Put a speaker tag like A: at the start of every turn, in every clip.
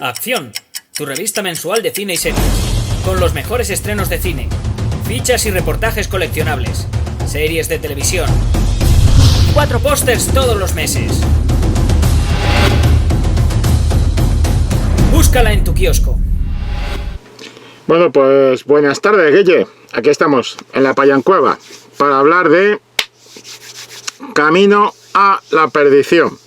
A: Acción, tu revista mensual de cine y series, con los mejores estrenos de cine, fichas y reportajes coleccionables, series de televisión, 4 pósters todos los meses. Búscala en tu kiosco.
B: Bueno, pues buenas tardes, Guille. Aquí estamos, en la Payancueva, para hablar de Camino a la Perdición,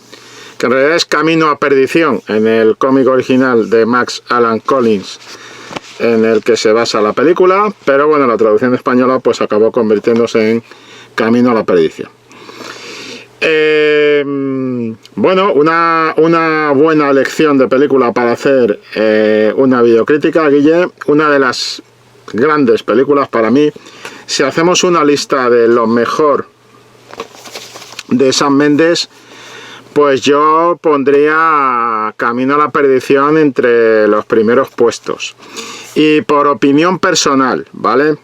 B: que en realidad es Camino a Perdición en el cómic original de Max Allan Collins, en el que se basa la película, pero bueno, la traducción española pues acabó convirtiéndose en Camino a la Perdición. Bueno, una buena elección de película para hacer una videocrítica, Guille. Una de las grandes películas para mí. Si hacemos una lista de lo mejor de Sam Mendes, pues yo pondría Camino a la Perdición entre los primeros puestos. Y por opinión personal, ¿vale?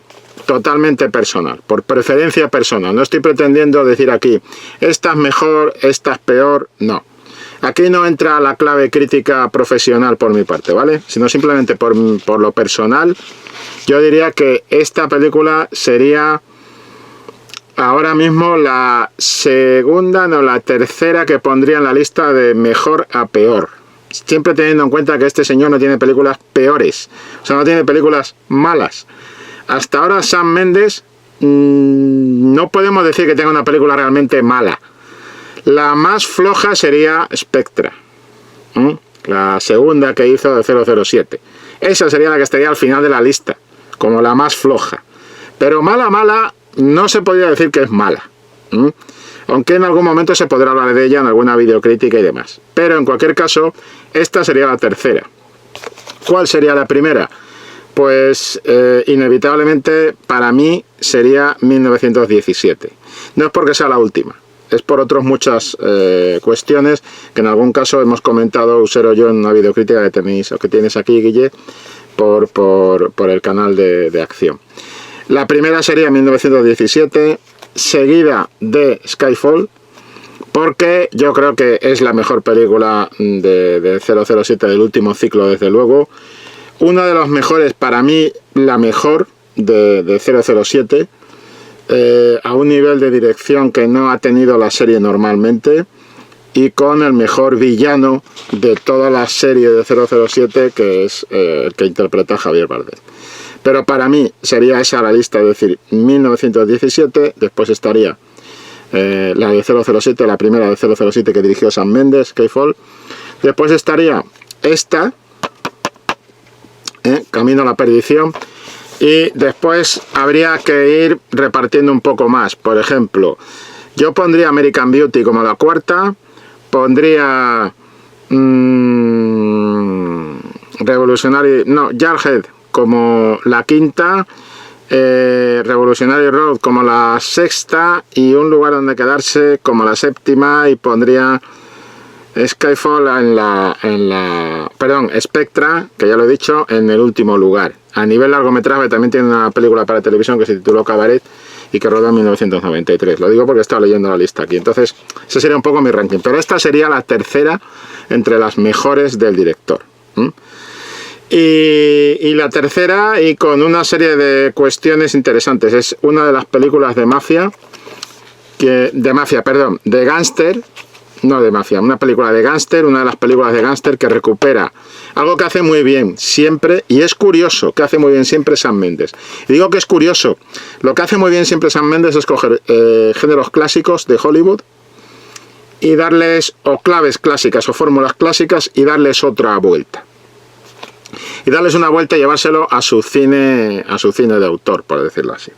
B: Totalmente personal, por preferencia personal. No estoy pretendiendo decir aquí, esta es mejor, esta es peor, no. Aquí no entra la clave crítica profesional por mi parte, ¿vale? Sino simplemente por lo personal, yo diría que esta película sería ahora mismo la segunda, no, la tercera que pondría en la lista de mejor a peor. Siempre teniendo en cuenta que este señor no tiene películas peores, o sea, no tiene películas malas. Hasta ahora Sam Mendes no podemos decir que tenga una película realmente mala. La más floja sería Spectra, la segunda que hizo de 007. Esa sería la que estaría al final de la lista, como la más floja. Pero mala, no se podría decir que es mala. Aunque en algún momento se podrá hablar de ella en alguna videocrítica y demás. Pero en cualquier caso, esta sería la tercera. ¿Cuál sería la primera? Pues inevitablemente para mí sería 1917. No es porque sea la última, es por otras muchas cuestiones que en algún caso hemos comentado Usero yo en una videocrítica que tenéis o que tienes aquí, Guille, por el canal de Acción. La primera sería 1917, seguida de Skyfall, porque yo creo que es la mejor película de 007 del último ciclo, desde luego. Una de las mejores, para mí, la mejor de 007, a un nivel de dirección que no ha tenido la serie normalmente, y con el mejor villano de toda la serie de 007, que es el que interpreta Javier Bardem. Pero para mí sería esa la lista, es decir, 1917, después estaría la de 007, la primera de 007 que dirigió Sam Mendes, Skyfall, después estaría esta, Camino a la Perdición, y después habría que ir repartiendo un poco más. Por ejemplo, yo pondría American Beauty como la cuarta, pondría Jarhead como la quinta, Revolutionary Road como la sexta, y Un lugar donde quedarse como la séptima, y pondría Skyfall Spectra, que ya lo he dicho, en el último lugar. A nivel largometraje también tiene una película para televisión que se tituló Cabaret y que rodó en 1993. Lo digo porque estaba leyendo la lista aquí. Entonces, ese sería un poco mi ranking. Pero esta sería la tercera entre las mejores del director. Y la tercera, y con una serie de cuestiones interesantes, es una de las películas de gángster. No de mafia, una película de gángster, una de las películas de gángster que recupera algo que hace muy bien siempre, y es curioso, que hace muy bien siempre Sam Mendes. Y digo que es curioso, lo que hace muy bien siempre Sam Mendes es coger géneros clásicos de Hollywood y darles, o claves clásicas o fórmulas clásicas, y darles otra vuelta. Y darles una vuelta y llevárselo a su cine de autor, por decirlo así.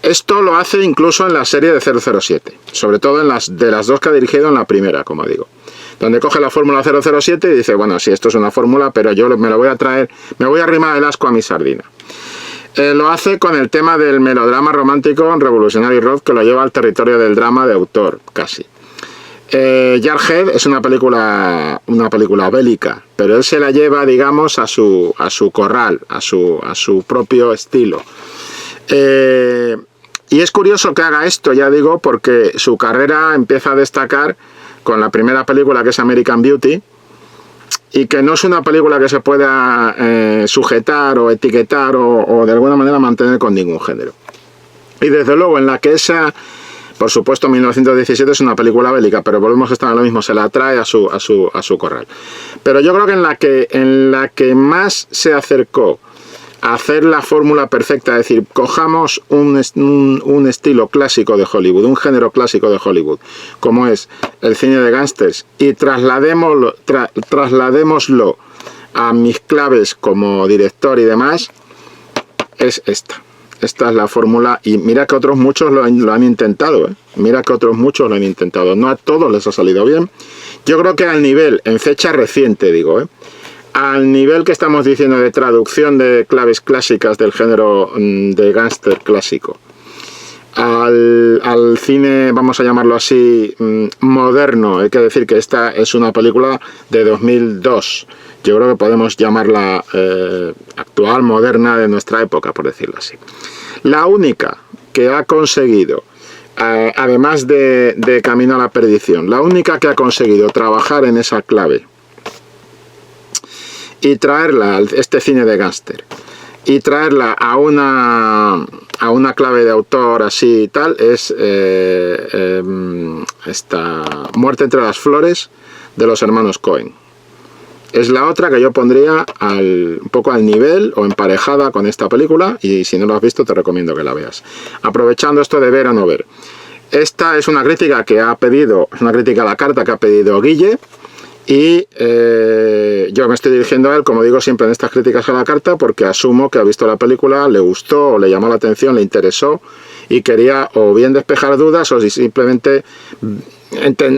B: Esto lo hace incluso en la serie de 007, sobre todo en de las dos que ha dirigido en la primera, como digo, donde coge la fórmula 007 y dice, bueno, sí, esto es una fórmula, pero yo me lo voy a traer, me voy a arrimar el asco a mi sardina. Lo hace con el tema del melodrama romántico en Revolutionary Road, que lo lleva al territorio del drama de autor, casi. Jarhead es una película bélica, pero él se la lleva, digamos, a su corral, a su propio estilo. Y es curioso que haga esto, ya digo, porque su carrera empieza a destacar con la primera película, que es American Beauty, y que no es una película que se pueda sujetar o etiquetar o de alguna manera mantener con ningún género. Y desde luego en la que esa, por supuesto 1917 es una película bélica, pero volvemos a estar en lo mismo, se la trae a su corral. Pero yo creo que en la que más se acercó a hacer la fórmula perfecta, es decir, cojamos un estilo clásico de Hollywood, un género clásico de Hollywood, como es el cine de gángsters, y trasladémoslo a mis claves como director y demás, es esta. Esta es la fórmula, y mira que otros muchos lo han intentado, mira que otros muchos lo han intentado, no a todos les ha salido bien. Yo creo que al nivel, en fecha reciente digo, al nivel que estamos diciendo de traducción de claves clásicas del género de gángster clásico, al cine, vamos a llamarlo así, moderno, hay que decir que esta es una película de 2002, yo creo que podemos llamarla actual, moderna, de nuestra época, por decirlo así. La única que ha conseguido, además de Camino a la Perdición, la única que ha conseguido trabajar en esa clave y traerla a este cine de gángster y traerla a una clave de autor así y tal, es esta Muerte entre las flores de los hermanos Coen. Es la otra que yo pondría un poco al nivel o emparejada con esta película, y si no lo has visto te recomiendo que la veas. Aprovechando esto de ver o no ver. Esta es una crítica que ha pedido, es una crítica a la carta que ha pedido Guille, y yo me estoy dirigiendo a él, como digo siempre en estas críticas a la carta, porque asumo que ha visto la película, le gustó o le llamó la atención, le interesó y quería o bien despejar dudas o simplemente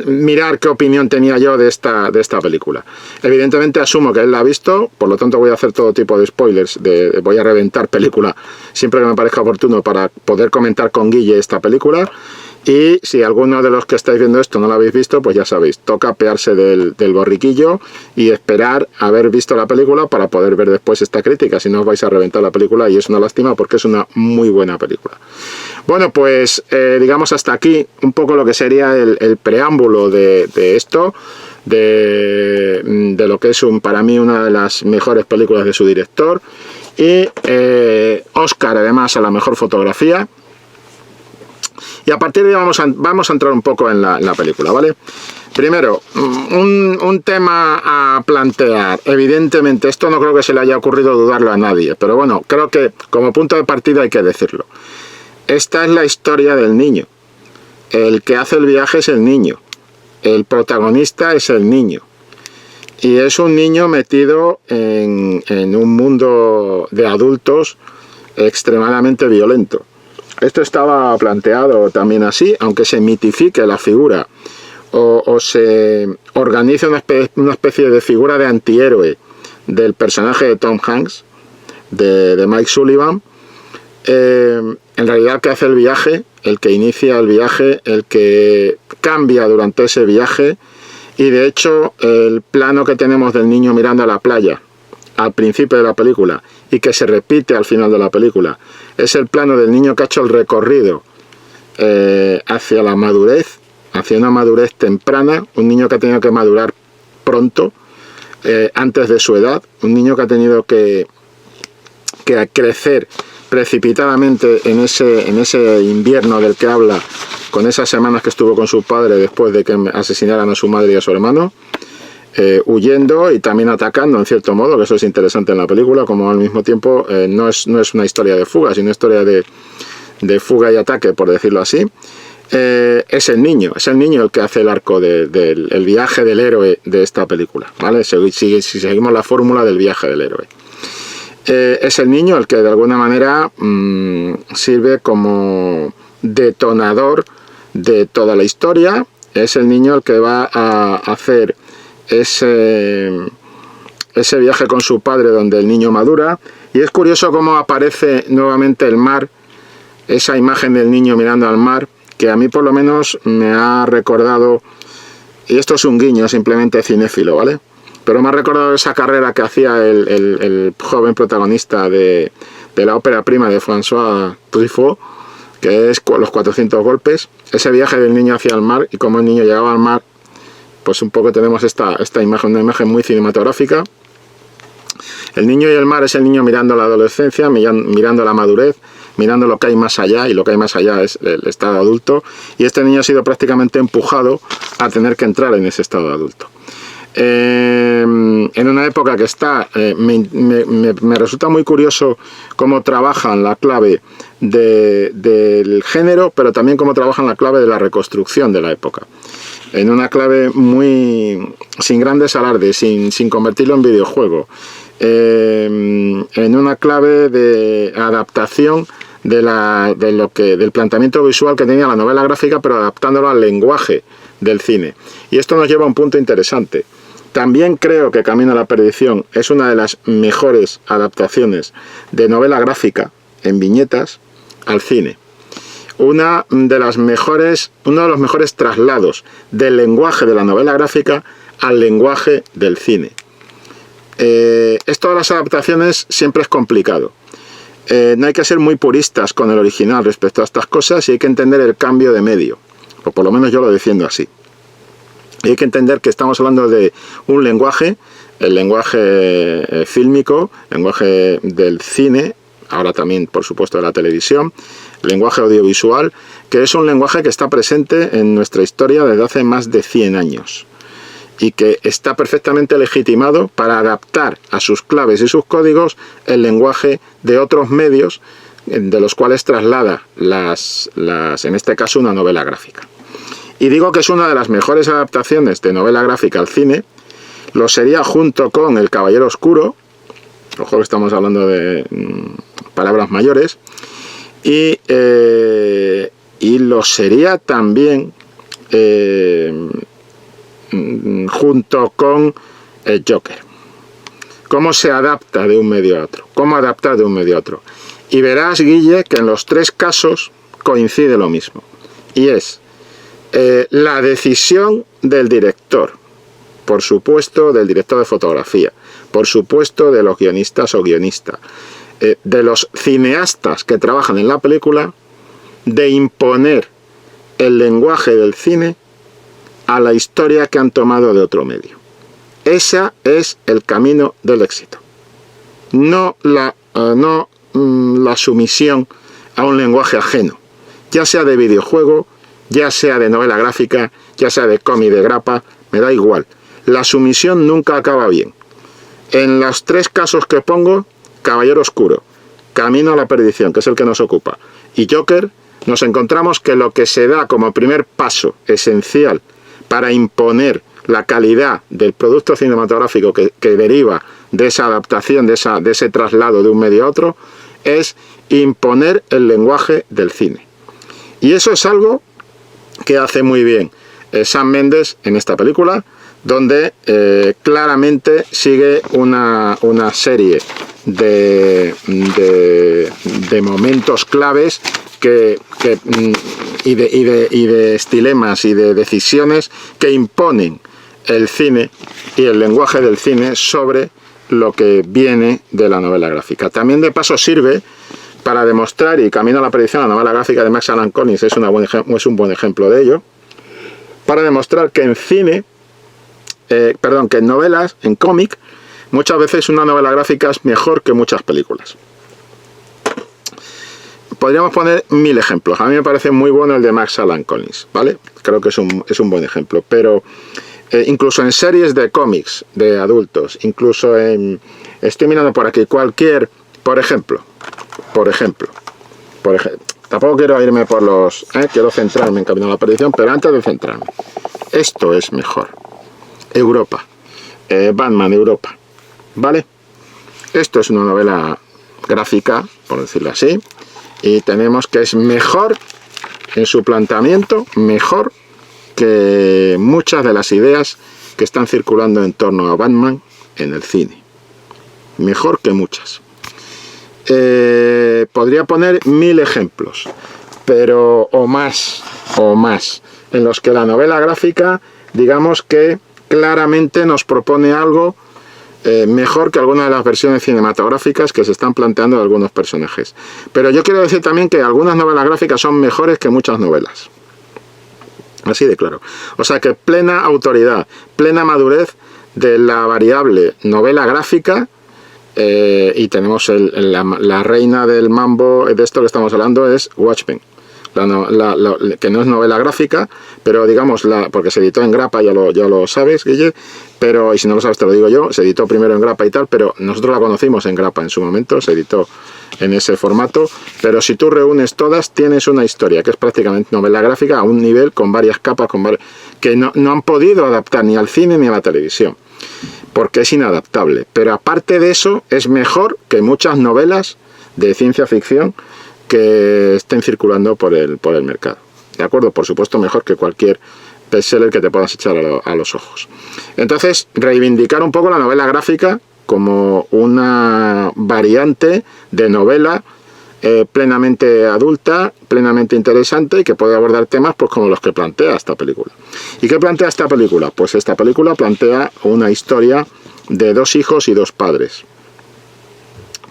B: mirar qué opinión tenía yo de esta película. Evidentemente asumo que él la ha visto, por lo tanto voy a hacer todo tipo de spoilers, voy a reventar película siempre que me parezca oportuno para poder comentar con Guille esta película. Y si alguno de los que estáis viendo esto no lo habéis visto, pues ya sabéis, toca apearse del borriquillo y esperar a haber visto la película para poder ver después esta crítica, si no os vais a reventar la película, y es una lástima porque es una muy buena película. Bueno, pues digamos hasta aquí un poco lo que sería el preámbulo de esto, de lo que es para mí una de las mejores películas de su director, y Oscar además a la mejor fotografía. Y a partir de ahí vamos a entrar un poco en la película, ¿vale? Primero, un tema a plantear. Evidentemente, esto no creo que se le haya ocurrido dudarlo a nadie, pero bueno, creo que como punto de partida hay que decirlo. Esta es la historia del niño. El que hace el viaje es el niño. El protagonista es el niño. Y es un niño metido en un mundo de adultos extremadamente violento. Esto estaba planteado también así, aunque se mitifique la figura o se organice una especie de figura de antihéroe del personaje de Tom Hanks, de Mike Sullivan. En realidad el que hace el viaje, el que inicia el viaje, el que cambia durante ese viaje, y de hecho el plano que tenemos del niño mirando a la playa al principio de la película y que se repite al final de la película, es el plano del niño que ha hecho el recorrido hacia la madurez, hacia una madurez temprana, un niño que ha tenido que madurar pronto, antes de su edad, un niño que ha tenido que crecer precipitadamente en ese invierno del que habla, con esas semanas que estuvo con su padre después de que asesinaran a su madre y a su hermano, huyendo y también atacando en cierto modo, que eso es interesante en la película, como al mismo tiempo no es una historia de fuga, sino una historia de fuga y ataque, por decirlo así. Es el niño el que hace el arco del viaje del héroe de esta película, ¿vale? Si seguimos la fórmula del viaje del héroe. Es el niño el que de alguna manera sirve como detonador de toda la historia. Es el niño el que va a hacer ese viaje con su padre donde el niño madura, y es curioso cómo aparece nuevamente el mar, esa imagen del niño mirando al mar, que a mí por lo menos me ha recordado, y esto es un guiño simplemente cinéfilo, ¿vale? Pero me ha recordado esa carrera que hacía el joven protagonista de la ópera prima de François Truffaut, que es Los 400 golpes, ese viaje del niño hacia el mar y cómo el niño llegaba al mar pues un poco tenemos esta imagen, una imagen muy cinematográfica. El niño y el mar es el niño mirando la adolescencia, mirando la madurez, mirando lo que hay más allá, y lo que hay más allá es el estado adulto, y este niño ha sido prácticamente empujado a tener que entrar en ese estado adulto. En una época que está, me resulta muy curioso cómo trabajan la clave del género, pero también cómo trabajan la clave de la reconstrucción de la época. En una clave muy sin grandes alardes, sin convertirlo en videojuego, en una clave de adaptación del planteamiento visual que tenía la novela gráfica, pero adaptándolo al lenguaje del cine. Y esto nos lleva a un punto interesante. También creo que Camino a la perdición es una de las mejores adaptaciones de novela gráfica en viñetas al cine. Uno de los mejores traslados del lenguaje de la novela gráfica al lenguaje del cine. Esto de las adaptaciones siempre es complicado. No hay que ser muy puristas con el original respecto a estas cosas, y hay que entender el cambio de medio, o por lo menos yo lo defiendo así. Y hay que entender que estamos hablando de un lenguaje, el lenguaje fílmico, el lenguaje del cine, ahora también por supuesto de la televisión, el lenguaje audiovisual, que es un lenguaje que está presente en nuestra historia desde hace más de 100 años. Y que está perfectamente legitimado para adaptar a sus claves y sus códigos el lenguaje de otros medios, de los cuales traslada en este caso una novela gráfica. Y digo que es una de las mejores adaptaciones de novela gráfica al cine. Lo sería junto con El Caballero Oscuro, ojo que estamos hablando de palabras mayores, y lo sería también junto con el Joker. ¿Cómo se adapta de un medio a otro? ¿Cómo adaptar de un medio a otro? Y verás, Guille, que en los tres casos coincide lo mismo. Y es la decisión del director, por supuesto del director de fotografía, por supuesto de los guionistas o guionistas, de los cineastas que trabajan en la película, de imponer el lenguaje del cine a la historia que han tomado de otro medio. Ese es el camino del éxito. No la sumisión a un lenguaje ajeno, ya sea de videojuego, ya sea de novela gráfica, ya sea de cómic de grapa, me da igual. La sumisión nunca acaba bien. En los tres casos que pongo, Caballero Oscuro, Camino a la perdición, que es el que nos ocupa, y Joker, nos encontramos que lo que se da como primer paso esencial para imponer la calidad del producto cinematográfico que deriva de esa adaptación, de ese traslado de un medio a otro, es imponer el lenguaje del cine. Y eso es algo que hace muy bien Sam Mendes en esta película, donde claramente sigue una serie de momentos claves y de estilemas y de decisiones que imponen el cine y el lenguaje del cine sobre lo que viene de la novela gráfica. También de paso sirve para demostrar, y Camino a la perdición, la novela gráfica de Max Allan Collins es un buen ejemplo de ello, para demostrar que en cine, que en novelas, en cómic, muchas veces una novela gráfica es mejor que muchas películas. Podríamos poner 1000 ejemplos. A mí me parece muy bueno el de Max Allan Collins, ¿vale? Creo que es un buen ejemplo, pero incluso en series de cómics de adultos, incluso estoy mirando por aquí, por ejemplo, tampoco quiero irme por los, quiero centrarme en Camino a la perdición, pero antes de centrarme, esto es mejor. Europa, Batman Europa, ¿vale? Esto es una novela gráfica, por decirlo así, y tenemos que es mejor en su planteamiento, mejor que muchas de las ideas que están circulando en torno a Batman en el cine. Mejor que muchas. Podría poner 1000 ejemplos, pero o más, en los que la novela gráfica, digamos que claramente nos propone algo mejor que algunas de las versiones cinematográficas que se están planteando de algunos personajes. Pero yo quiero decir también que algunas novelas gráficas son mejores que muchas novelas. Así de claro. O sea que plena autoridad, plena madurez de la variable novela gráfica. Y tenemos la reina del mambo de esto que estamos hablando es Watchmen, que no es novela gráfica, pero digamos, porque se editó en grapa, ya lo sabes, Guille, pero, y si no lo sabes te lo digo yo, se editó primero en grapa y tal, pero nosotros la conocimos en grapa en su momento, se editó en ese formato, pero si tú reúnes todas, tienes una historia que es prácticamente novela gráfica a un nivel con varias capas, que no han podido adaptar ni al cine ni a la televisión, porque es inadaptable. Pero aparte de eso, es mejor que muchas novelas de ciencia ficción que estén circulando por el mercado. ¿De acuerdo? Por supuesto, mejor que cualquier bestseller que te puedas echar a los ojos. Entonces, reivindicar un poco la novela gráfica como una variante de novela plenamente adulta, plenamente interesante y que puede abordar temas pues como los que plantea esta película. ¿Y qué plantea esta película? Pues esta película plantea una historia de 2 hijos y 2 padres.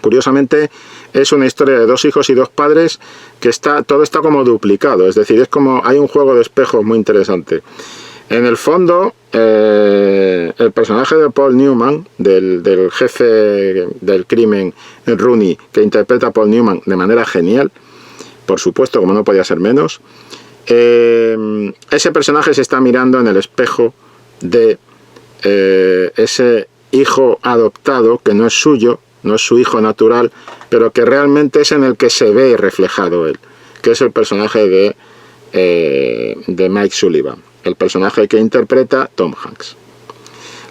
B: Curiosamente es una historia de 2 hijos y 2 padres que todo está como duplicado, es decir, es como hay un juego de espejos muy interesante. En el fondo, el personaje de Paul Newman, del jefe del crimen, Rooney, que interpreta a Paul Newman de manera genial, por supuesto, como no podía ser menos, ese personaje se está mirando en el espejo de ese hijo adoptado, que no es suyo, no es su hijo natural, pero que realmente es en el que se ve reflejado él, que es el personaje de Mike Sullivan, el personaje que interpreta Tom Hanks.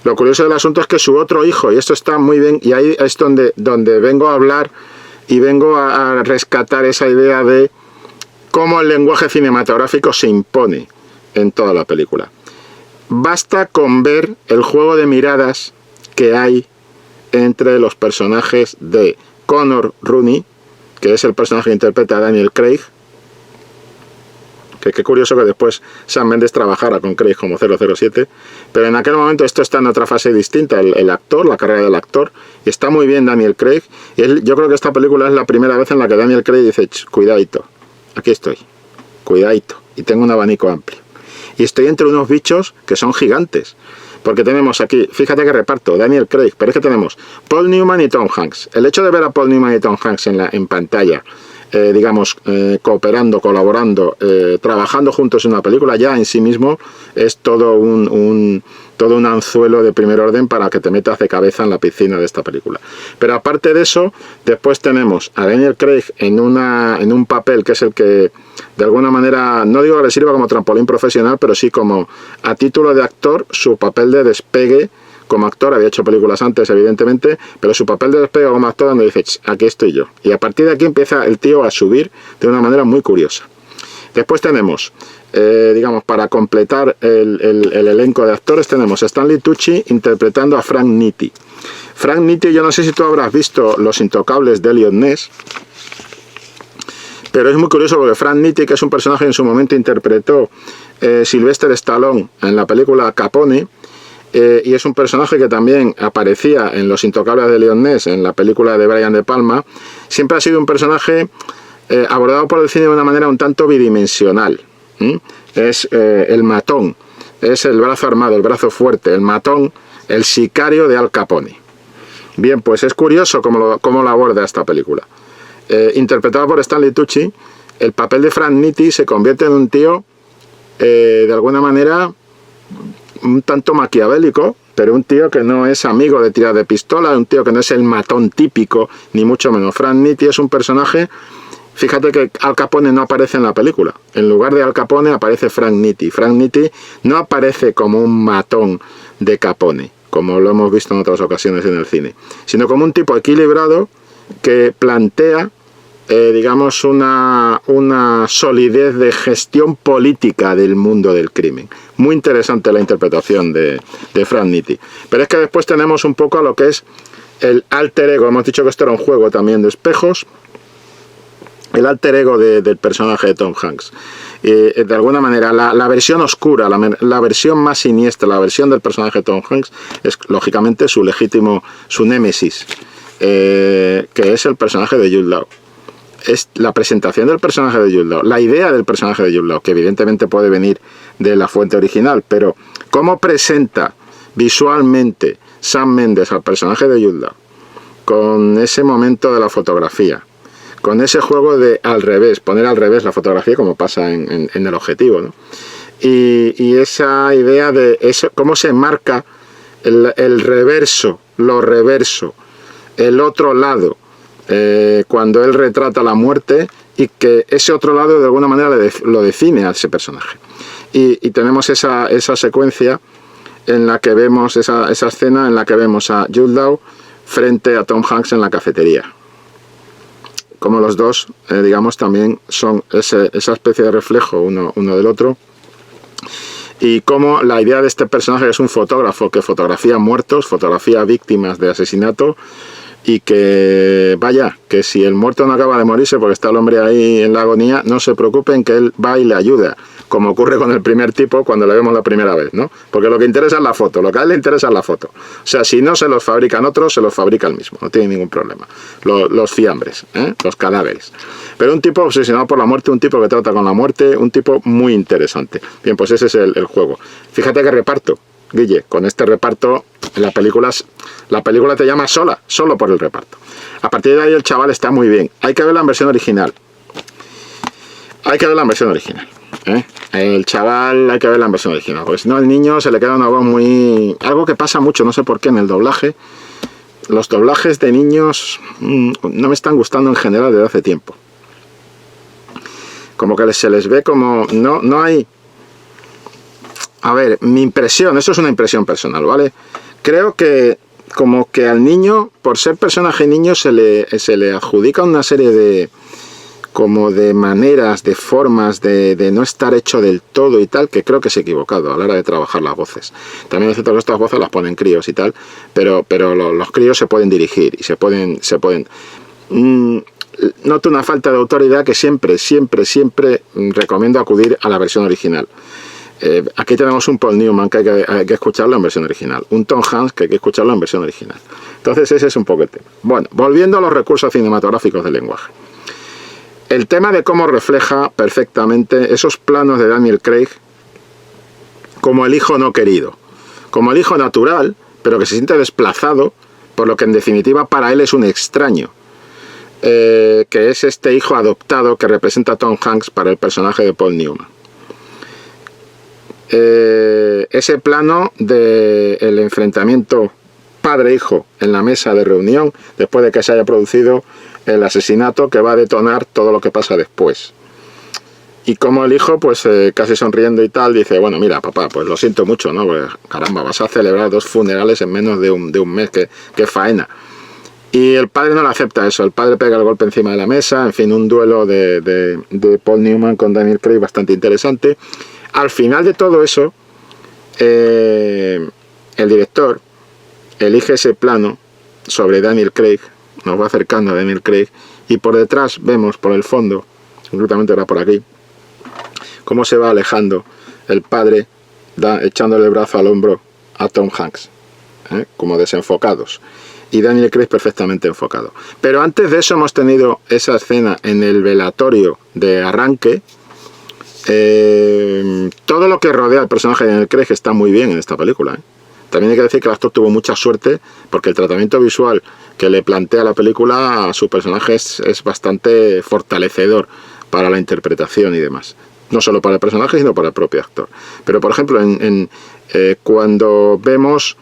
B: Lo curioso del asunto es que su otro hijo, y esto está muy bien, y ahí es donde vengo a hablar y vengo a rescatar esa idea de cómo el lenguaje cinematográfico se impone en toda la película. Basta con ver el juego de miradas que hay entre los personajes de Connor Rooney, que es el personaje que interpreta a Daniel Craig, que qué curioso que después Sam Mendes trabajara con Craig como 007, pero en aquel momento esto está en otra fase distinta, el actor, la carrera del actor, y está muy bien Daniel Craig, y yo creo que esta película es la primera vez en la que Daniel Craig dice, cuidadito, aquí estoy, cuidadito, y tengo un abanico amplio, y estoy entre unos bichos que son gigantes, porque tenemos aquí, fíjate que reparto, Daniel Craig, pero es que tenemos Paul Newman y Tom Hanks. El hecho de ver a Paul Newman y Tom Hanks en pantalla, cooperando, colaborando, trabajando juntos en una película, ya en sí mismo es todo un anzuelo de primer orden para que te metas de cabeza en la piscina de esta película. Pero aparte de eso, después tenemos a Daniel Craig en un papel que es el que, de alguna manera, no digo que le sirva como trampolín profesional, pero sí como a título de actor, su papel de despegue como actor. Había hecho películas antes, evidentemente, pero su papel de despegue como actor, donde dice, aquí estoy yo. Y a partir de aquí empieza el tío a subir de una manera muy curiosa. Después tenemos, digamos, para completar el elenco de actores, tenemos a Stanley Tucci interpretando a Frank Nitti. Frank Nitti, yo no sé si tú habrás visto Los Intocables de Eliot Ness, pero es muy curioso porque Frank Nitti, que es un personaje que en su momento interpretó Sylvester Stallone en la película Capone, y es un personaje que también aparecía en Los Intocables de Eliot Ness, en la película de Brian De Palma. Siempre ha sido un personaje abordado por el cine de una manera un tanto bidimensional. Es el matón, es el brazo armado, el brazo fuerte, el matón, el sicario de Al Capone. Bien, pues es curioso cómo lo aborda esta película. Interpretado por Stanley Tucci, el papel de Frank Nitti se convierte en un tío de alguna manera un tanto maquiavélico, pero un tío que no es amigo de tirar de pistola, un tío que no es el matón típico, ni mucho menos. Frank Nitti es un personaje, fíjate que Al Capone no aparece en la película, en lugar de Al Capone aparece Frank Nitti. Frank Nitti no aparece como un matón de Capone, como lo hemos visto en otras ocasiones en el cine, sino como un tipo equilibrado que plantea digamos una solidez de gestión política del mundo del crimen. Muy interesante la interpretación de Frank Nitti. Pero es que después tenemos un poco a lo que es el alter ego. Hemos dicho que esto era un juego también de espejos. El alter ego del personaje de Tom Hanks. De alguna manera, la versión oscura, la versión más siniestra, la versión del personaje de Tom Hanks es lógicamente su némesis, que es el personaje de Jude Law. Es la presentación del personaje de Jude Law, la idea del personaje de Jude Law, que evidentemente puede venir de la fuente original, pero cómo presenta visualmente Sam Mendes al personaje de Jude Law, con ese momento de la fotografía, con ese juego de al revés, poner al revés la fotografía como pasa en el objetivo, ¿no? Y esa idea de eso, cómo se marca el reverso, lo reverso, el otro lado, cuando él retrata la muerte, y que ese otro lado de alguna manera lo define a ese personaje. Y tenemos esa secuencia en la que vemos, esa escena en la que vemos a Jude Law frente a Tom Hanks en la cafetería. Como los dos, digamos, también son esa especie de reflejo uno del otro. Y como la idea de este personaje, que es un fotógrafo que fotografía muertos, fotografía víctimas de asesinato, y que vaya, que si el muerto no acaba de morirse porque está el hombre ahí en la agonía, no se preocupen, que él va y le ayuda, como ocurre con el primer tipo cuando le vemos la primera vez, ¿no? Porque lo que interesa es la foto, lo que a él le interesa es la foto. O sea, si no se los fabrican otros, se los fabrica él mismo, no tiene ningún problema. Los fiambres, los cadáveres. Pero un tipo obsesionado por la muerte, un tipo que trata con la muerte, un tipo muy interesante. Bien, pues ese es el juego. Fíjate qué reparto, Guille, con este reparto la película te llama solo por el reparto. A partir de ahí el chaval está muy bien. Hay que verla en versión original. El chaval hay que verla en versión original, porque si no al niño se le queda una voz muy... Algo que pasa mucho, no sé por qué, en el doblaje. Los doblajes de niños no me están gustando en general desde hace tiempo. Como que se les ve como... No hay... A ver, mi impresión, eso es una impresión personal, ¿vale? Creo que como que al niño, por ser personaje niño, se le adjudica una serie de maneras, de formas de no estar hecho del todo y tal, que creo que es equivocado a la hora de trabajar las voces. También es cierto que estas voces las ponen críos y tal, pero los críos se pueden dirigir y se pueden noto una falta de autoridad que siempre recomiendo acudir a la versión original. Aquí tenemos un Paul Newman que hay que escucharlo en versión original, un Tom Hanks que hay que escucharlo en versión original. Entonces ese es un poco el tema. Bueno, volviendo a los recursos cinematográficos del lenguaje. El tema de cómo refleja perfectamente esos planos de Daniel Craig como el hijo no querido, como el hijo natural, pero que se siente desplazado por lo que en definitiva para él es un extraño, que es este hijo adoptado que representa a Tom Hanks para el personaje de Paul Newman. Ese plano del enfrentamiento padre-hijo en la mesa de reunión después de que se haya producido el asesinato que va a detonar todo lo que pasa después, y como el hijo pues casi sonriendo y tal dice, bueno mira papá, pues lo siento mucho, ¿no? Pues, caramba, vas a celebrar 2 funerales en menos de un mes, que faena. Y el padre no le acepta eso, el padre pega el golpe encima de la mesa, en fin, un duelo de Paul Newman con Daniel Craig bastante interesante. Al final de todo eso, el director elige ese plano sobre Daniel Craig, nos va acercando a Daniel Craig, y por detrás vemos, por el fondo, concretamente era por aquí, cómo se va alejando el padre, echándole el brazo al hombro a Tom Hanks, como desenfocados, y Daniel Craig perfectamente enfocado. Pero antes de eso hemos tenido esa escena en el velatorio de arranque. Todo lo que rodea al personaje de Daniel Craig está muy bien en esta película. También hay que decir que el actor tuvo mucha suerte, porque el tratamiento visual que le plantea la película a su personaje es bastante fortalecedor para la interpretación y demás. No solo para el personaje, sino para el propio actor. Pero por ejemplo, cuando vemos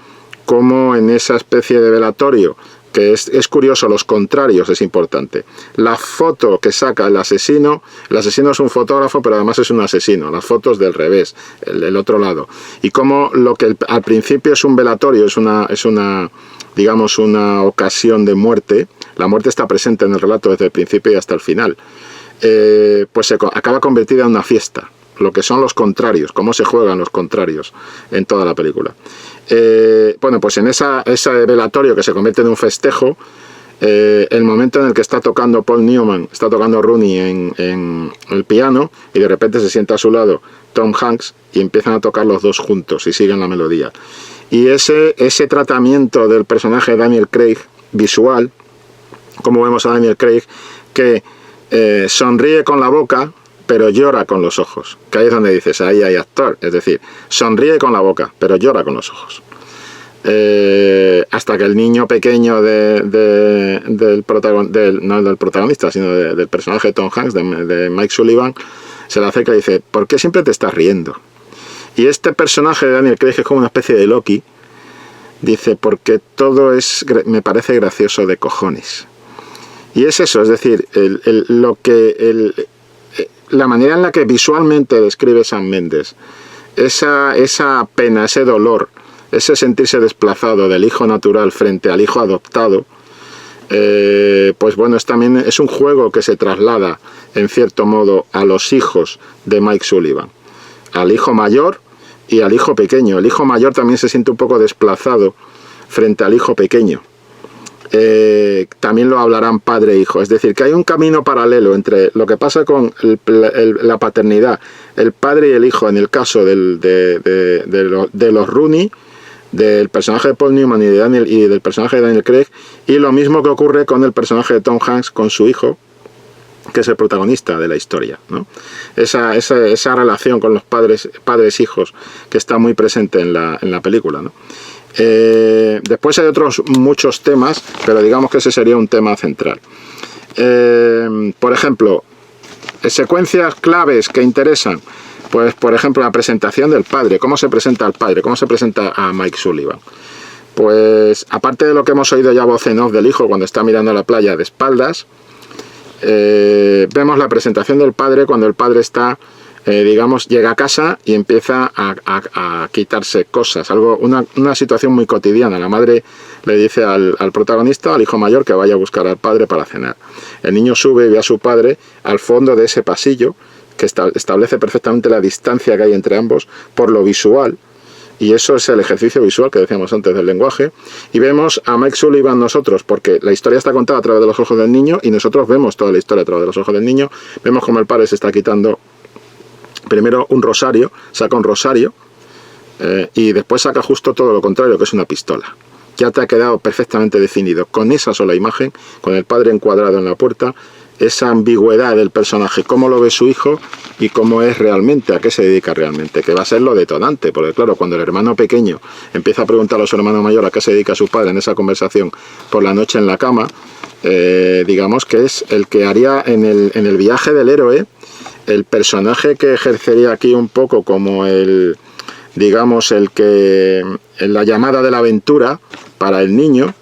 B: cómo en esa especie de velatorio, que es curioso, los contrarios es importante. La foto que saca el asesino es un fotógrafo, pero además es un asesino. Las fotos del revés, el otro lado. Y como lo que al principio es un velatorio, es una digamos, una ocasión de muerte, la muerte está presente en el relato desde el principio y hasta el final, pues se acaba convertida en una fiesta. Lo que son los contrarios, cómo se juegan los contrarios en toda la película. Bueno, pues en ese velatorio que se convierte en un festejo, el momento en el que está tocando Paul Newman, está tocando Rooney en el piano, y de repente se sienta a su lado Tom Hanks y empiezan a tocar los dos juntos y siguen la melodía. Y ese tratamiento del personaje de Daniel Craig visual, como vemos a Daniel Craig que sonríe con la boca, pero llora con los ojos, que ahí es donde dices, ahí hay actor, es decir, sonríe con la boca, pero llora con los ojos. Hasta que el niño pequeño del protagonista, sino del personaje de Tom Hanks, de Mike Sullivan, se le acerca y dice, ¿por qué siempre te estás riendo? Y este personaje de Daniel Craig, que es como una especie de Loki, dice, porque todo me parece gracioso de cojones. Y es eso, es decir, la manera en la que visualmente describe Sam Mendes, esa pena, ese dolor, ese sentirse desplazado del hijo natural frente al hijo adoptado, pues bueno, también es un juego que se traslada, en cierto modo, a los hijos de Mike Sullivan, al hijo mayor y al hijo pequeño. El hijo mayor también se siente un poco desplazado frente al hijo pequeño. También lo hablarán padre e hijo, es decir, que hay un camino paralelo entre lo que pasa con la paternidad, el padre y el hijo, en el caso de los Rooney, del personaje de Paul Newman y del personaje de Daniel Craig, y lo mismo que ocurre con el personaje de Tom Hanks con su hijo, que es el protagonista de la historia, ¿no? Esa relación con los padres-hijos que está muy presente en la película, ¿no? Después hay otros muchos temas, pero digamos que ese sería un tema central. Por ejemplo, secuencias claves que interesan, pues por ejemplo la presentación del padre. ¿Cómo se presenta al padre? ¿Cómo se presenta a Mike Sullivan? Pues aparte de lo que hemos oído ya voz en off del hijo cuando está mirando a la playa de espaldas, vemos la presentación del padre cuando el padre está, digamos, llega a casa y empieza a quitarse cosas, una situación muy cotidiana. La madre le dice al protagonista, al hijo mayor, que vaya a buscar al padre para cenar. El niño sube y ve a su padre al fondo de ese pasillo, que establece perfectamente la distancia que hay entre ambos por lo visual, y eso es el ejercicio visual que decíamos antes del lenguaje. Y vemos a Mike Sullivan nosotros, porque la historia está contada a través de los ojos del niño, y nosotros vemos toda la historia a través de los ojos del niño. Vemos como el padre se está quitando primero un rosario, saca un rosario, y después saca justo todo lo contrario, que es una pistola. Ya te ha quedado perfectamente definido con esa sola imagen, con el padre encuadrado en la puerta, esa ambigüedad del personaje, cómo lo ve su hijo y cómo es realmente, a qué se dedica realmente, que va a ser lo detonante, porque claro, cuando el hermano pequeño empieza a preguntar a su hermano mayor a qué se dedica su padre en esa conversación por la noche en la cama, digamos que es el que haría en el viaje del héroe, el personaje que ejercería aquí un poco como digamos, la llamada de la aventura para el niño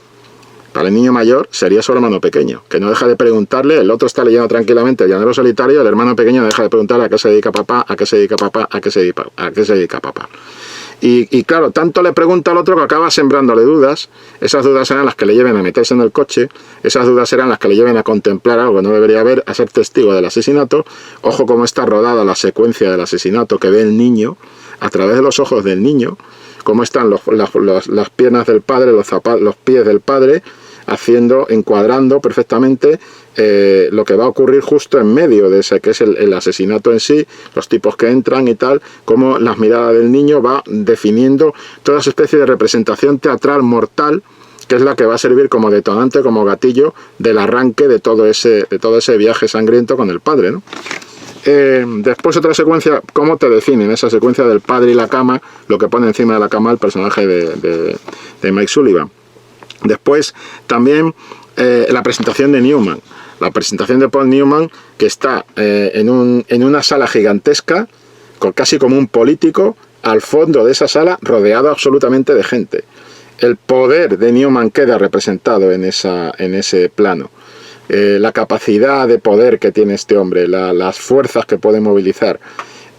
B: mayor, sería su hermano pequeño, que no deja de preguntarle. El otro está leyendo tranquilamente El llanero solitario, el hermano pequeño no deja de preguntarle a qué se dedica papá, a qué se dedica papá, a qué se dedica papá. Y claro, tanto le pregunta al otro que acaba sembrándole dudas. Esas dudas serán las que le lleven a meterse en el coche, esas dudas serán las que le lleven a contemplar algo que no debería ver, a ser testigo del asesinato. Ojo cómo está rodada la secuencia del asesinato que ve el niño, a través de los ojos del niño, cómo están las piernas del padre, los pies del padre, encuadrando perfectamente lo que va a ocurrir justo en medio de ese que es el asesinato en sí, los tipos que entran y tal, cómo las miradas del niño va definiendo toda esa especie de representación teatral mortal, que es la que va a servir como detonante, como gatillo del arranque de todo ese viaje sangriento con el padre, ¿no? Después otra secuencia, ¿cómo te definen esa secuencia del padre y la cama? Lo que pone encima de la cama el personaje de Mike Sullivan. Después también la presentación de Newman, la presentación de Paul Newman, que está en una sala gigantesca, casi como un político, al fondo de esa sala, rodeado absolutamente de gente. El poder de Newman queda representado en ese plano. La capacidad de poder que tiene este hombre, las fuerzas que puede movilizar.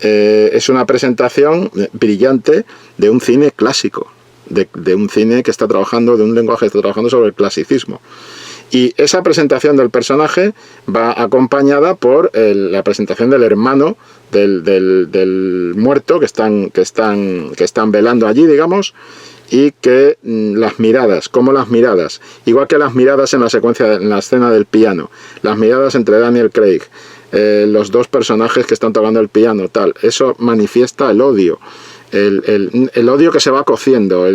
B: Es una presentación brillante de un cine clásico, de un cine que está trabajando, de un lenguaje que está trabajando sobre el clasicismo. Y esa presentación del personaje va acompañada por la presentación del hermano del muerto que están velando allí, digamos, y que las miradas, igual que las miradas en la escena del piano, las miradas entre Daniel Craig, los dos personajes que están tocando el piano, tal, eso manifiesta el odio, el odio que se va cociendo,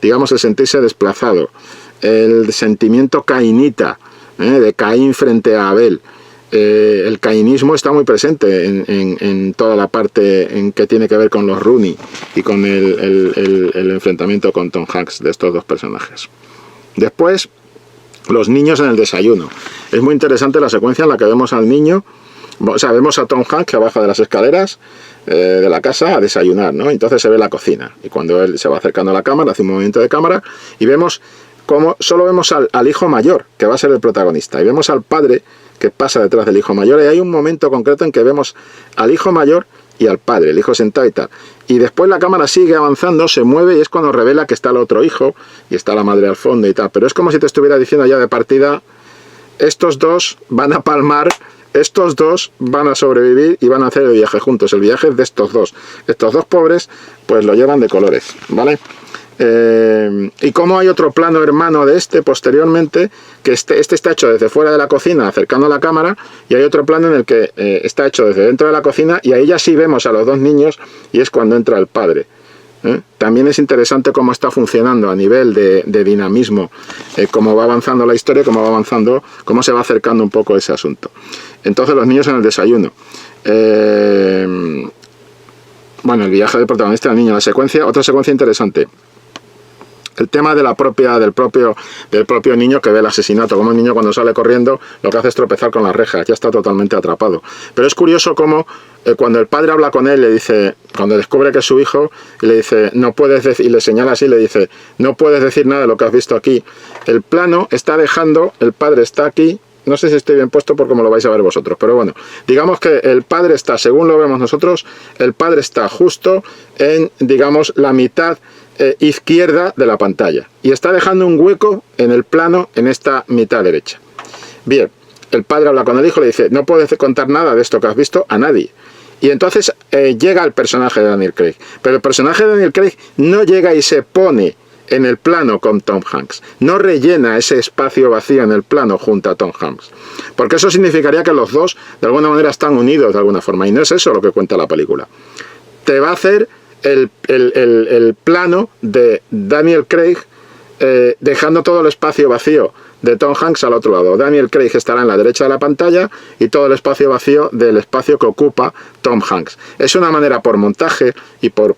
B: digamos, el sentirse desplazado, el sentimiento cainita, de Caín frente a Abel, el cainismo está muy presente en toda la parte en que tiene que ver con los Rooney y con el enfrentamiento con Tom Hanks de estos dos personajes. Después, los niños en el desayuno. Es muy interesante la secuencia en la que vemos al niño, o sea, vemos a Tom Hanks que baja de las escaleras de la casa a desayunar, ¿no? Entonces se ve la cocina, y cuando él se va acercando a la cámara, hace un movimiento de cámara, y vemos como solo vemos al hijo mayor, que va a ser el protagonista, y vemos al padre que pasa detrás del hijo mayor, y hay un momento concreto en que vemos al hijo mayor y al padre, el hijo sentado y tal. Y después la cámara sigue avanzando, se mueve, y es cuando revela que está el otro hijo, y está la madre al fondo y tal. Pero es como si te estuviera diciendo ya de partida, estos dos van a palmar, estos dos van a sobrevivir y van a hacer el viaje juntos. El viaje es de estos dos. Estos dos pobres, pues lo llevan de colores, ¿vale? Y como hay otro plano hermano de este posteriormente, que este está hecho desde fuera de la cocina acercando a la cámara, y hay otro plano en el que está hecho desde dentro de la cocina, y ahí ya sí vemos a los dos niños, y es cuando entra el padre. También es interesante cómo está funcionando a nivel de dinamismo, cómo va avanzando la historia, cómo va avanzando, cómo se va acercando un poco ese asunto. Entonces, los niños en el desayuno. Bueno, el viaje del protagonista del niño, la secuencia, otra secuencia interesante. El tema de del propio niño que ve el asesinato, como el niño cuando sale corriendo lo que hace es tropezar con las rejas, ya está totalmente atrapado. Pero es curioso cómo cuando el padre habla con él, le dice, cuando descubre que es su hijo, y le dice, no puedes decir, y le señala así, le dice, no puedes decir nada de lo que has visto aquí. El plano está dejando, el padre está aquí, no sé si estoy bien puesto por cómo lo vais a ver vosotros, pero bueno, digamos que el padre está, según lo vemos nosotros, el padre está justo en, digamos, la mitad izquierda de la pantalla, y está dejando un hueco en el plano en esta mitad derecha. Bien, el padre habla con el hijo, le dice, no puedes contar nada de esto que has visto a nadie. Y entonces llega el personaje de Daniel Craig, pero el personaje de Daniel Craig no llega y se pone en el plano con Tom Hanks, no rellena ese espacio vacío en el plano junto a Tom Hanks, porque eso significaría que los dos de alguna manera están unidos de alguna forma, y no es eso lo que cuenta la película. Te va a hacer el plano de Daniel Craig dejando todo el espacio vacío de Tom Hanks al otro lado. Daniel Craig estará en la derecha de la pantalla y todo el espacio vacío del espacio que ocupa Tom Hanks. Es una manera por montaje y por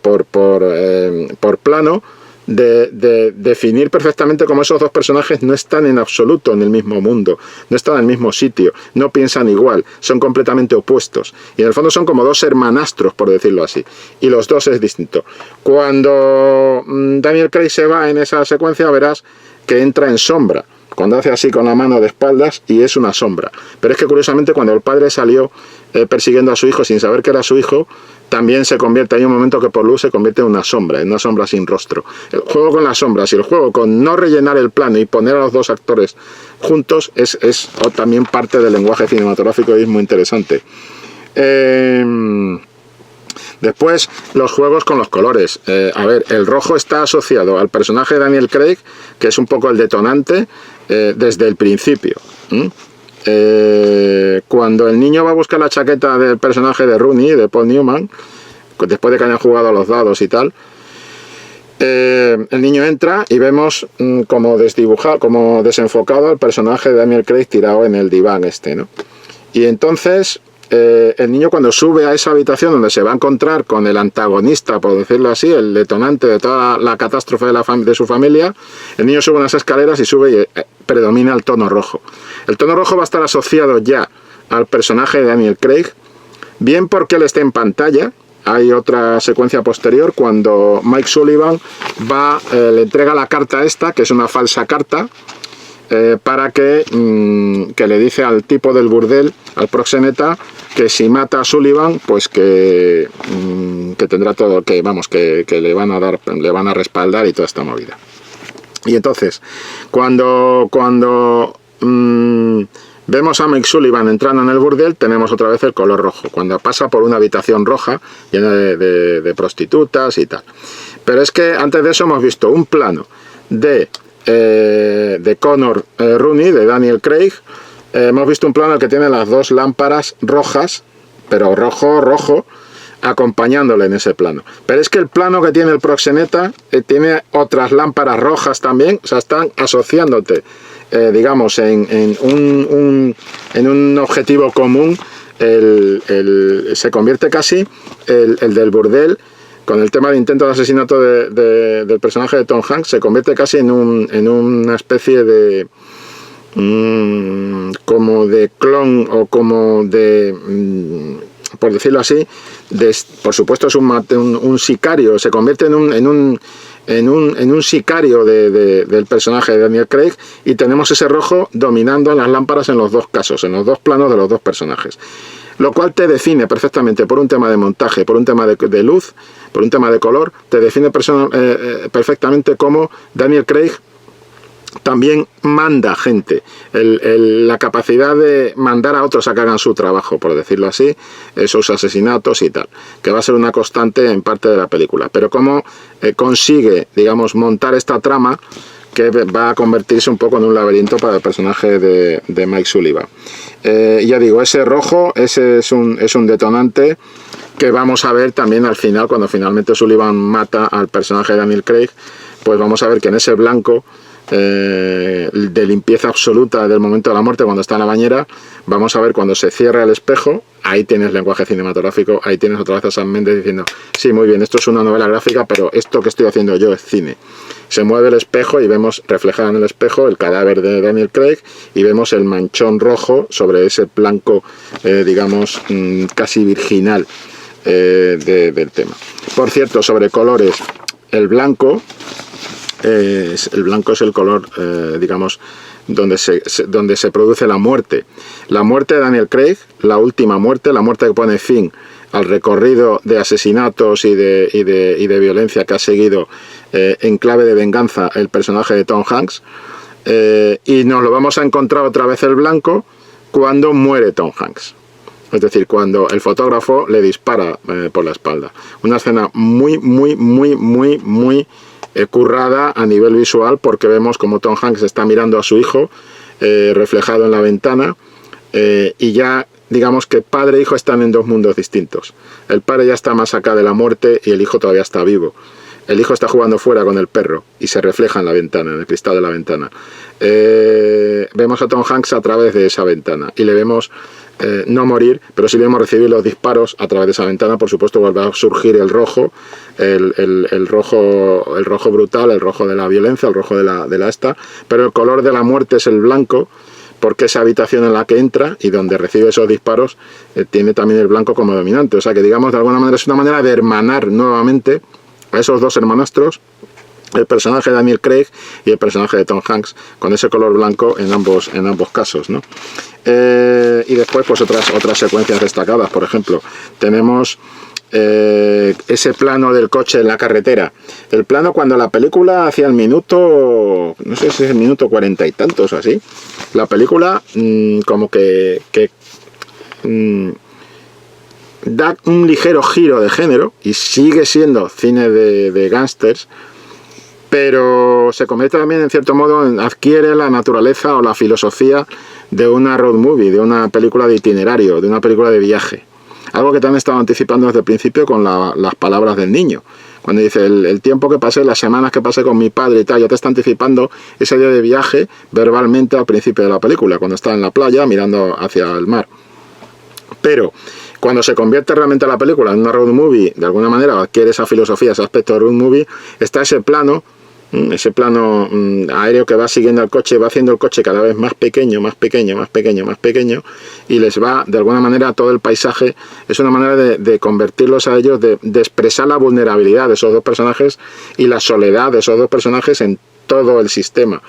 B: plano de definir perfectamente cómo esos dos personajes no están en absoluto en el mismo mundo, no están en el mismo sitio, no piensan igual, son completamente opuestos, y en el fondo son como dos hermanastros, por decirlo así, y los dos es distinto. Cuando Daniel Craig se va en esa secuencia, verás que entra en sombra, cuando hace así con la mano de espaldas, y es una sombra. Pero es que curiosamente cuando el padre salió persiguiendo a su hijo sin saber que era su hijo, también se convierte, hay un momento que por luz se convierte en una sombra sin rostro. El juego con las sombras y el juego con no rellenar el plano y poner a los dos actores juntos es también parte del lenguaje cinematográfico, y es muy interesante. Después, los juegos con los colores. A ver, el rojo está asociado al personaje de Daniel Craig, que es un poco el detonante desde el principio. Cuando el niño va a buscar la chaqueta del personaje de Rooney, de Paul Newman, después de que hayan jugado a los dados y tal, el niño entra y vemos como desdibujado, como desenfocado al personaje de Daniel Craig tirado en el diván ¿no? Y entonces el niño, cuando sube a esa habitación donde se va a encontrar con el antagonista, por decirlo así, el detonante de toda la catástrofe de su familia, el niño sube unas escaleras y sube y predomina el tono rojo. El tono rojo va a estar asociado ya al personaje de Daniel Craig, bien porque él está en pantalla. Hay otra secuencia posterior cuando Mike Sullivan le entrega la carta esta, que es una falsa carta, para que le dice al tipo del burdel, al proxeneta, que si mata a Sullivan, pues que tendrá todo, que le van a respaldar y toda esta movida. Y entonces, cuando vemos a Mike Sullivan entrando en el burdel, tenemos otra vez el color rojo, cuando pasa por una habitación roja llena de prostitutas y tal. Pero es que antes de eso hemos visto un plano de Connor Rooney, de Daniel Craig. Hemos visto un plano que tiene las dos lámparas rojas, pero rojo, acompañándole en ese plano. Pero es que el plano que tiene el proxeneta tiene otras lámparas rojas también, o sea, están asociándote digamos, en un objetivo común, se convierte casi el del burdel, con el tema del intento de asesinato del personaje de Tom Hanks, se convierte casi en una especie de como de clon, o como de, por decirlo así, por supuesto es un sicario, se convierte en un sicario del personaje de Daniel Craig, y tenemos ese rojo dominando en las lámparas en los dos casos, en los dos planos de los dos personajes. Lo cual te define perfectamente, por un tema de montaje, por un tema de luz, por un tema de color, te define perfectamente cómo Daniel Craig también manda gente, la capacidad de mandar a otros a que hagan su trabajo, por decirlo así, esos asesinatos y tal, que va a ser una constante en parte de la película. Pero cómo consigue, digamos, montar esta trama que va a convertirse un poco en un laberinto para el personaje de Mike Sullivan. Ya digo, ese rojo, ese es un detonante que vamos a ver también al final, cuando finalmente Sullivan mata al personaje de Daniel Craig, pues vamos a ver que en ese blanco de limpieza absoluta del momento de la muerte, cuando está en la bañera, vamos a ver cuando se cierra el espejo, ahí tienes lenguaje cinematográfico, ahí tienes otra vez a Sam Mendes diciendo, sí, muy bien, esto es una novela gráfica, pero esto que estoy haciendo yo es cine. Se mueve el espejo y vemos reflejado en el espejo el cadáver de Daniel Craig, y vemos el manchón rojo sobre ese blanco, digamos, casi virginal del tema. Por cierto, sobre colores, el blanco es el color, digamos, donde se produce la muerte. La muerte de Daniel Craig, la última muerte, la muerte que pone fin al recorrido de asesinatos y de violencia que ha seguido en clave de venganza el personaje de Tom Hanks, y nos lo vamos a encontrar otra vez el blanco cuando muere Tom Hanks. Es decir, cuando el fotógrafo le dispara por la espalda. Una escena muy currada a nivel visual, porque vemos como Tom Hanks está mirando a su hijo reflejado en la ventana, y ya digamos que padre e hijo están en dos mundos distintos. El padre ya está más acá de la muerte y el hijo todavía está vivo. El hijo está jugando fuera con el perro y se refleja en la ventana, en el cristal de la ventana. Vemos a Tom Hanks a través de esa ventana y le vemos no morir, pero sí le vemos recibir los disparos a través de esa ventana. Por supuesto vuelve a surgir el rojo, el rojo brutal, el rojo de la violencia, el rojo de la esta, pero el color de la muerte es el blanco, porque esa habitación en la que entra y donde recibe esos disparos tiene también el blanco como dominante. O sea que, digamos, de alguna manera es una manera de hermanar nuevamente a esos dos hermanastros, el personaje de Daniel Craig y el personaje de Tom Hanks, con ese color blanco en ambos casos, ¿no? Y después pues otras secuencias destacadas. Por ejemplo, tenemos ese plano del coche en la carretera, el plano cuando la película hacia el minuto, no sé si es el minuto 40 y tantos o así, la película como que da un ligero giro de género y sigue siendo cine de gángsters, pero se convierte también en cierto modo, adquiere la naturaleza o la filosofía de una road movie, de una película de itinerario, de una película de viaje. Algo que también estaba anticipando desde el principio con las palabras del niño. Cuando dice el tiempo que pasé, las semanas que pasé con mi padre y tal, ya te está anticipando ese día de viaje verbalmente al principio de la película, cuando está en la playa mirando hacia el mar. Pero cuando se convierte realmente la película en una road movie, de alguna manera adquiere esa filosofía, ese aspecto de road movie, está ese plano aéreo que va siguiendo al coche, va haciendo el coche cada vez más pequeño, más pequeño, más pequeño, más pequeño, y les va, de alguna manera, todo el paisaje. Es una manera de convertirlos a ellos, de expresar la vulnerabilidad de esos dos personajes y la soledad de esos dos personajes en todo el sistema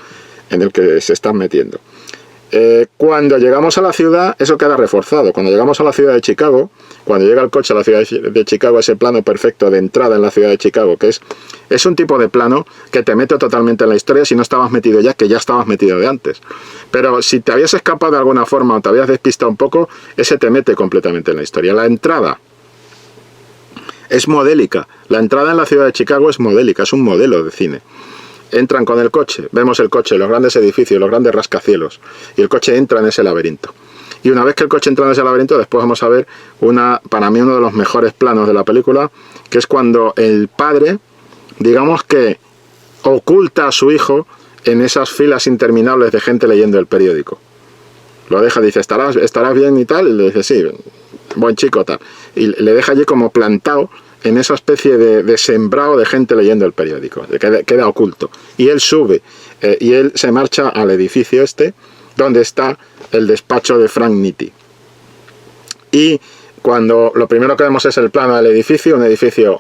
B: en el que se están metiendo. Cuando llegamos a la ciudad, eso queda reforzado. Cuando llegamos a la ciudad de Chicago, cuando llega el coche a la ciudad de Chicago, ese plano perfecto de entrada en la ciudad de Chicago, que es un tipo de plano que te mete totalmente en la historia si no estabas metido ya, que ya estabas metido de antes. Pero si te habías escapado de alguna forma o te habías despistado un poco, ese te mete completamente en la historia. La entrada es modélica. La entrada en la ciudad de Chicago es modélica, es un modelo de cine. Entran con el coche, vemos el coche, los grandes edificios, los grandes rascacielos, y el coche entra en ese laberinto. Y una vez que el coche entra en ese laberinto, después vamos a ver para mí uno de los mejores planos de la película, que es cuando el padre, digamos que oculta a su hijo en esas filas interminables de gente leyendo el periódico. Lo deja, dice, ¿estarás bien y tal? Y le dice, sí, buen chico, tal. Y le deja allí como plantado en esa especie de sembrado de gente leyendo el periódico, queda oculto. Y él sube, y él se marcha al edificio donde está el despacho de Frank Nitti. Y cuando lo primero que vemos es el plano del edificio,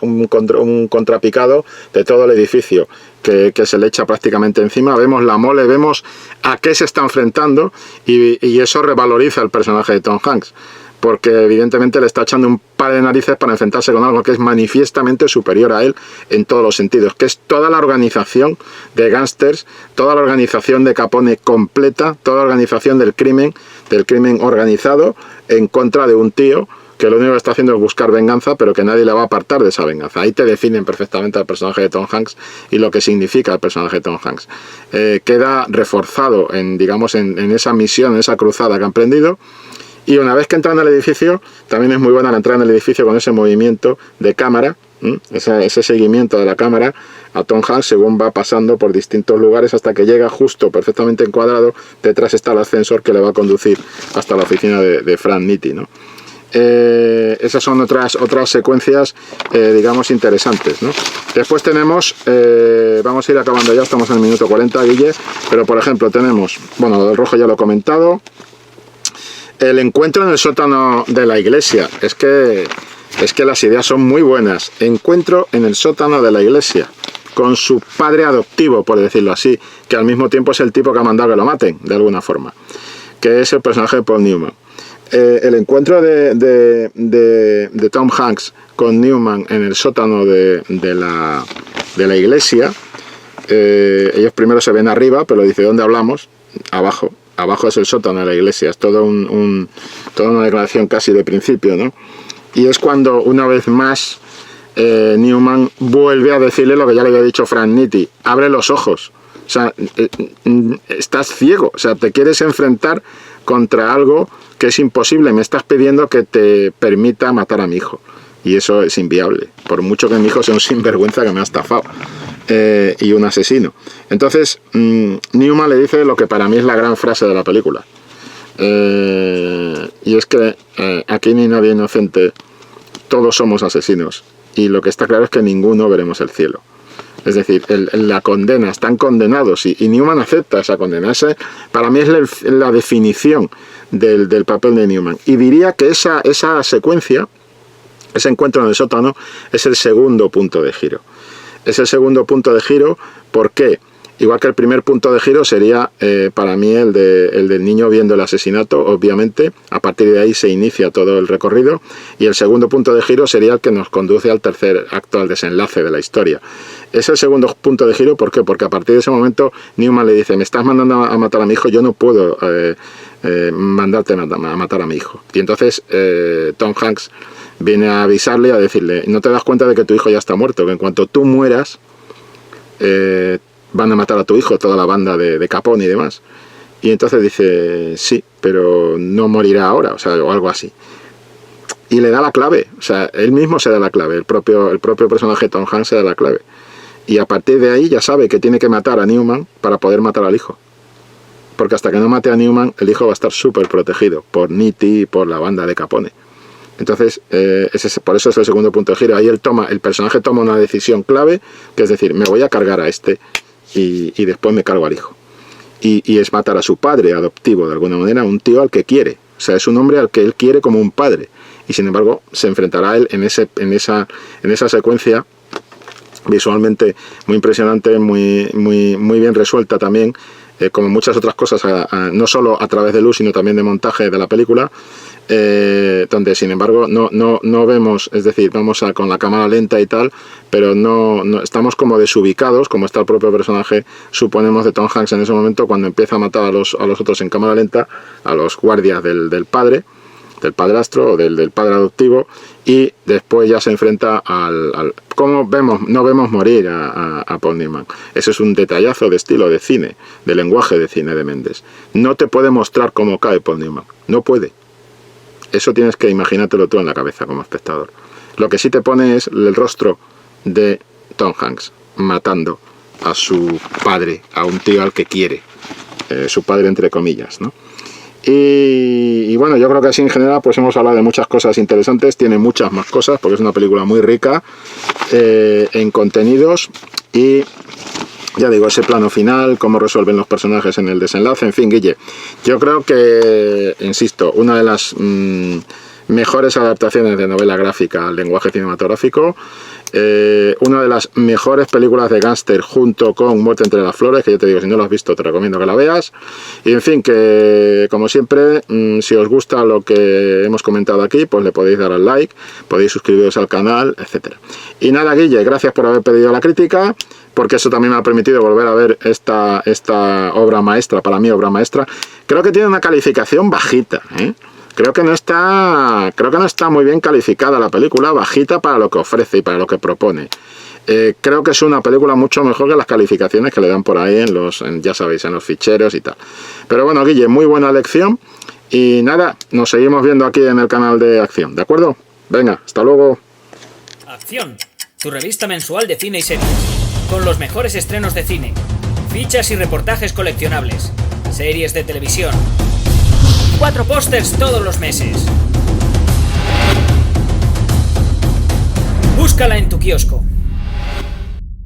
B: un contrapicado de todo el edificio que se le echa prácticamente encima, vemos la mole, vemos a qué se está enfrentando, y eso revaloriza el personaje de Tom Hanks, porque evidentemente le está echando un par de narices para enfrentarse con algo que es manifiestamente superior a él en todos los sentidos, que es toda la organización de gángsters, toda la organización de Capone completa, toda la organización del crimen organizado en contra de un tío que lo único que está haciendo es buscar venganza, pero que nadie le va a apartar de esa venganza. Ahí te definen perfectamente al personaje de Tom Hanks y lo que significa el personaje de Tom Hanks. Queda reforzado en esa misión, en esa cruzada que ha emprendido. Y una vez que entran al edificio, también es muy buena la entrada en el edificio con ese movimiento de cámara, ese seguimiento de la cámara a Tom Hanks según va pasando por distintos lugares hasta que llega justo perfectamente encuadrado. Detrás está el ascensor que le va a conducir hasta la oficina de Frank Nitti, ¿no? Esas son otras secuencias, interesantes, ¿no? Después tenemos, vamos a ir acabando ya, estamos en el minuto 40, Guille, pero por ejemplo tenemos, bueno, lo del rojo ya lo he comentado. El encuentro en el sótano de la iglesia, es que las ideas son muy buenas. Encuentro en el sótano de la iglesia con su padre adoptivo, por decirlo así, que al mismo tiempo es el tipo que ha mandado que lo maten, de alguna forma, que es el personaje de Paul Newman. El encuentro de Tom Hanks con Newman en el sótano de la iglesia, ellos primero se ven arriba, pero dice, ¿dónde hablamos? Abajo. Abajo es el sótano de la iglesia, es toda una declaración casi de principio, ¿no? Y es cuando una vez más Newman vuelve a decirle lo que ya le había dicho Frank Nitti: abre los ojos, o sea, estás ciego, o sea, te quieres enfrentar contra algo que es imposible, me estás pidiendo que te permita matar a mi hijo, y eso es inviable, por mucho que mi hijo sea un sinvergüenza que me ha estafado. Y un asesino. Entonces Newman le dice lo que para mí es la gran frase de la película, y es que aquí no hay nadie inocente, todos somos asesinos, y lo que está claro es que ninguno veremos el cielo. Es decir, la condena, están condenados, y Newman acepta esa condena. Para mí es la definición del papel de Newman, y diría que esa secuencia, ese encuentro en el sótano, es el segundo punto de giro. Es el segundo punto de giro, ¿por qué? Igual que el primer punto de giro sería para mí el del niño viendo el asesinato, obviamente. A partir de ahí se inicia todo el recorrido. Y el segundo punto de giro sería el que nos conduce al tercer acto, al desenlace de la historia. Es el segundo punto de giro, ¿por qué? Porque a partir de ese momento Newman le dice: me estás mandando a matar a mi hijo, yo no puedo mandarte a matar a mi hijo. Y entonces Tom Hanks viene a avisarle y a decirle: no te das cuenta de que tu hijo ya está muerto, que en cuanto tú mueras van a matar a tu hijo, toda la banda de Capone y demás. Y entonces dice: sí, pero no morirá ahora, o algo así. Y le da la clave, o sea, él mismo se da la clave, el propio personaje Tom Hanks se da la clave. Y a partir de ahí ya sabe que tiene que matar a Newman para poder matar al hijo. Porque hasta que no mate a Newman, el hijo va a estar súper protegido por Nitti y por la banda de Capone. Entonces, por eso es el segundo punto de giro. Ahí el personaje toma una decisión clave, que es decir, me voy a cargar a este y después me cargo al hijo. Y es matar a su padre adoptivo, de alguna manera, un tío al que quiere. O sea, es un hombre al que él quiere como un padre. Y sin embargo, se enfrentará a él en esa secuencia visualmente muy impresionante, muy bien resuelta también, como muchas otras cosas, no solo a través de luz, sino también de montaje de la película. Donde sin embargo no vemos, es decir, vamos con la cámara lenta y tal, pero no estamos como desubicados, como está el propio personaje, suponemos, de Tom Hanks en ese momento, cuando empieza a matar a los otros en cámara lenta, a los guardias del padrastro o del padre adoptivo, y después ya se enfrenta como no vemos morir a Paul Newman. Ese es un detallazo de estilo de cine, de lenguaje de cine de Mendes. No te puede mostrar cómo cae Paul Newman, no puede. Eso tienes que imaginártelo tú en la cabeza como espectador. Lo que sí te pone es el rostro de Tom Hanks matando a su padre, a un tío al que quiere, su padre entre comillas, ¿no? Y bueno, yo creo que así en general pues hemos hablado de muchas cosas interesantes, tiene muchas más cosas porque es una película muy rica en contenidos y ya digo, ese plano final, cómo resuelven los personajes en el desenlace, en fin, Guille, yo creo que, insisto, una de las mejores adaptaciones de novela gráfica al lenguaje cinematográfico, una de las mejores películas de gángster junto con Muerte entre las flores, que yo te digo, si no lo has visto te recomiendo que la veas, y en fin, que como siempre, si os gusta lo que hemos comentado aquí, pues le podéis dar al like, podéis suscribiros al canal, etcétera. Y nada, Guille, gracias por haber pedido la crítica, porque eso también me ha permitido volver a ver esta obra maestra, para mí obra maestra. Creo que tiene una calificación bajita, Creo que no está muy bien calificada la película, bajita para lo que ofrece y para lo que propone. Creo que es una película mucho mejor que las calificaciones que le dan por ahí ya sabéis, en los ficheros y tal. Pero bueno, Guille, muy buena elección. Y nada, nos seguimos viendo aquí en el canal de Acción, ¿de acuerdo? Venga, hasta luego.
A: Acción, tu revista mensual de cine y series, con los mejores estrenos de cine, fichas y reportajes coleccionables, series de televisión. 4 pósters todos los meses. Búscala en tu kiosco.